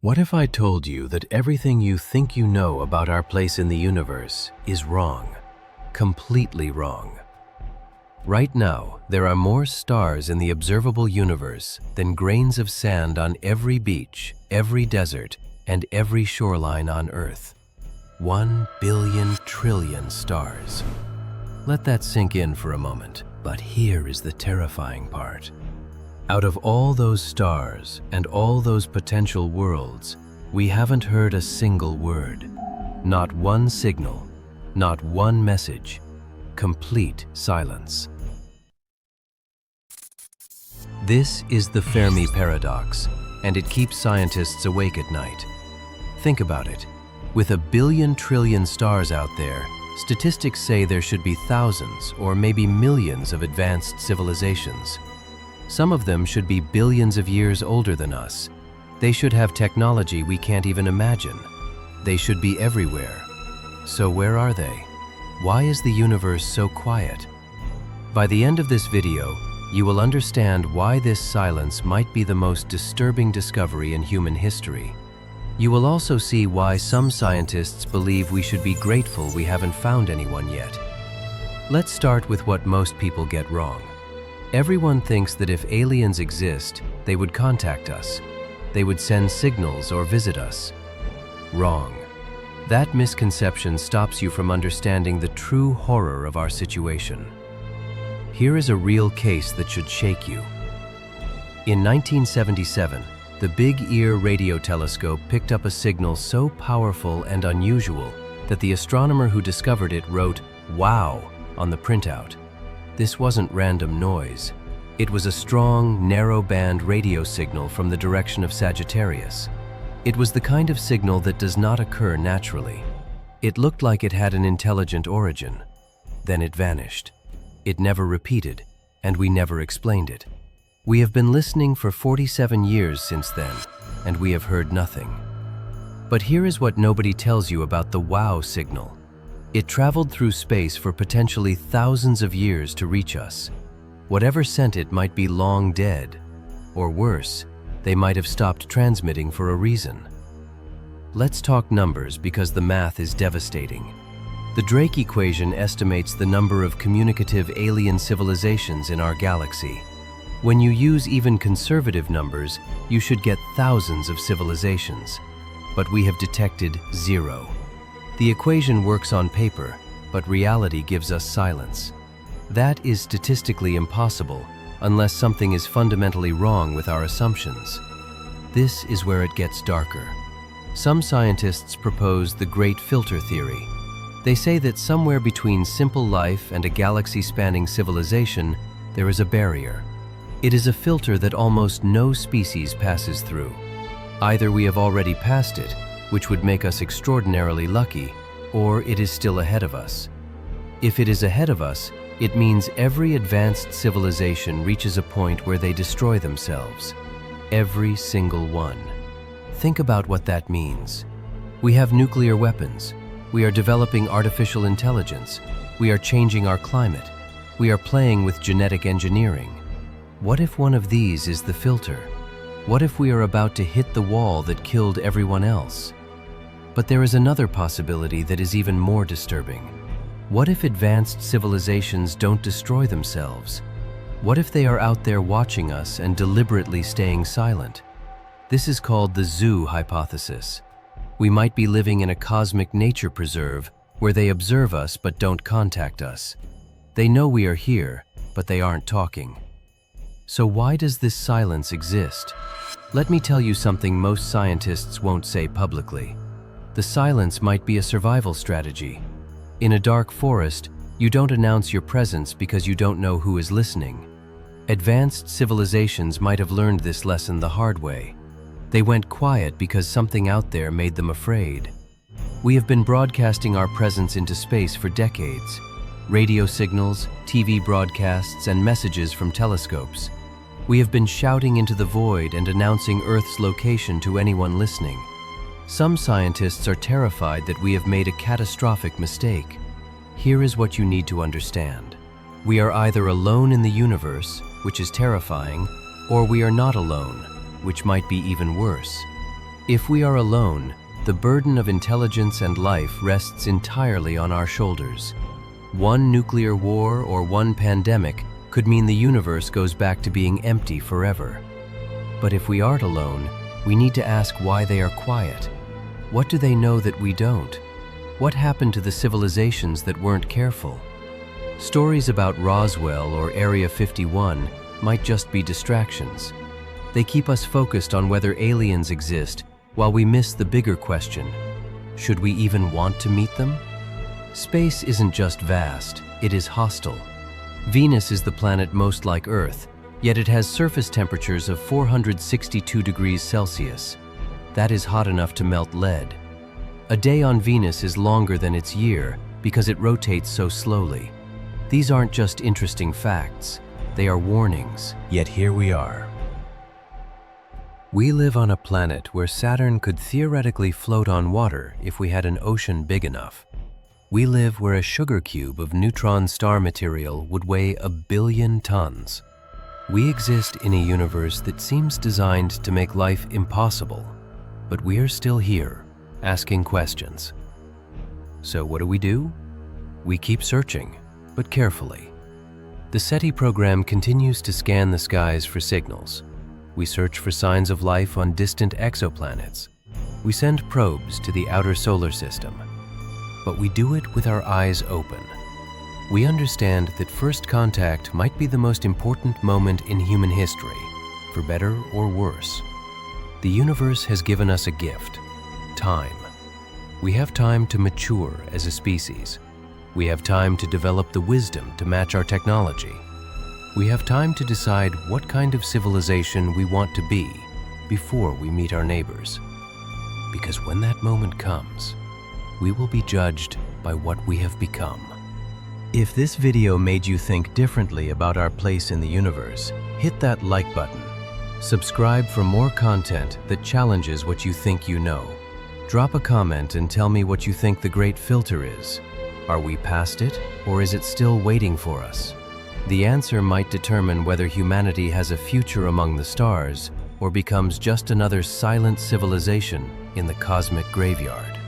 What if I told you that everything you think you know about our place in the universe is wrong? Completely wrong. Right now, there are more stars in the observable universe than grains of sand on every beach, every desert, and every shoreline on Earth. 1 billion trillion stars. Let that sink in for a moment, but here is the terrifying part. Out of all those stars and all those potential worlds, we haven't heard a single word. Not one signal, not one message. Complete silence. This is the Fermi Paradox, and it keeps scientists awake at night. Think about it. With 1 billion trillion stars out there, statistics say there should be thousands or maybe millions of advanced civilizations. Some of them should be billions of years older than us. They should have technology we can't even imagine. They should be everywhere. So where are they? Why is the universe so quiet? By the end of this video, you will understand why this silence might be the most disturbing discovery in human history. You will also see why some scientists believe we should be grateful we haven't found anyone yet. Let's start with what most people get wrong. Everyone thinks that if aliens exist, they would contact us. They would send signals or visit us. Wrong. That misconception stops you from understanding the true horror of our situation. Here is a real case that should shake you. In 1977, the Big Ear radio telescope picked up a signal so powerful and unusual that the astronomer who discovered it wrote, "Wow," on the printout. This wasn't random noise. It was a strong, narrow-band radio signal from the direction of Sagittarius. It was the kind of signal that does not occur naturally. It looked like it had an intelligent origin. Then it vanished. It never repeated, and we never explained it. We have been listening for 47 years since then, and we have heard nothing. But here is what nobody tells you about the WOW signal. It traveled through space for potentially thousands of years to reach us. Whatever sent it might be long dead, or worse, they might have stopped transmitting for a reason. Let's talk numbers because the math is devastating. The Drake equation estimates the number of communicative alien civilizations in our galaxy. When you use even conservative numbers, you should get thousands of civilizations, but we have detected 0. The equation works on paper, but reality gives us silence. That is statistically impossible unless something is fundamentally wrong with our assumptions. This is where it gets darker. Some scientists propose the Great Filter Theory. They say that somewhere between simple life and a galaxy-spanning civilization, there is a barrier. It is a filter that almost no species passes through. Either we have already passed it, which would make us extraordinarily lucky, or it is still ahead of us. If it is ahead of us, it means every advanced civilization reaches a point where they destroy themselves. Every single one. Think about what that means. We have nuclear weapons. We are developing artificial intelligence. We are changing our climate. We are playing with genetic engineering. What if one of these is the filter? What if we are about to hit the wall that killed everyone else? But there is another possibility that is even more disturbing. What if advanced civilizations don't destroy themselves? What if they are out there watching us and deliberately staying silent? This is called the zoo hypothesis. We might be living in a cosmic nature preserve where they observe us but don't contact us. They know we are here, but they aren't talking. So why does this silence exist? Let me tell you something most scientists won't say publicly. The silence might be a survival strategy. In a dark forest, you don't announce your presence because you don't know who is listening. Advanced civilizations might have learned this lesson the hard way. They went quiet because something out there made them afraid. We have been broadcasting our presence into space for decades. Radio signals, TV broadcasts, and messages from telescopes. We have been shouting into the void and announcing Earth's location to anyone listening. Some scientists are terrified that we have made a catastrophic mistake. Here is what you need to understand. We are either alone in the universe, which is terrifying, or we are not alone, which might be even worse. If we are alone, the burden of intelligence and life rests entirely on our shoulders. One nuclear war or one pandemic could mean the universe goes back to being empty forever. But if we aren't alone, we need to ask why they are quiet. What do they know that we don't? What happened to the civilizations that weren't careful? Stories about Roswell or Area 51 might just be distractions. They keep us focused on whether aliens exist while we miss the bigger question: should we even want to meet them? Space isn't just vast, it is hostile. Venus is the planet most like Earth, yet it has surface temperatures of 462 degrees Celsius. That is hot enough to melt lead. A day on Venus is longer than its year because it rotates so slowly. These aren't just interesting facts, they are warnings, yet here we are. We live on a planet where Saturn could theoretically float on water if we had an ocean big enough. We live where a sugar cube of neutron star material would weigh 1 billion tons. We exist in a universe that seems designed to make life impossible, but we are still here, asking questions. So what do? We keep searching, but carefully. The SETI program continues to scan the skies for signals. We search for signs of life on distant exoplanets. We send probes to the outer solar system. But we do it with our eyes open. We understand that first contact might be the most important moment in human history, for better or worse. The universe has given us a gift: time. We have time to mature as a species. We have time to develop the wisdom to match our technology. We have time to decide what kind of civilization we want to be before we meet our neighbors. Because when that moment comes, we will be judged by what we have become. If this video made you think differently about our place in the universe, hit that like button. Subscribe for more content that challenges what you think you know. Drop a comment and tell me what you think the great filter is. Are we past it, or is it still waiting for us? The answer might determine whether humanity has a future among the stars or becomes just another silent civilization in the cosmic graveyard.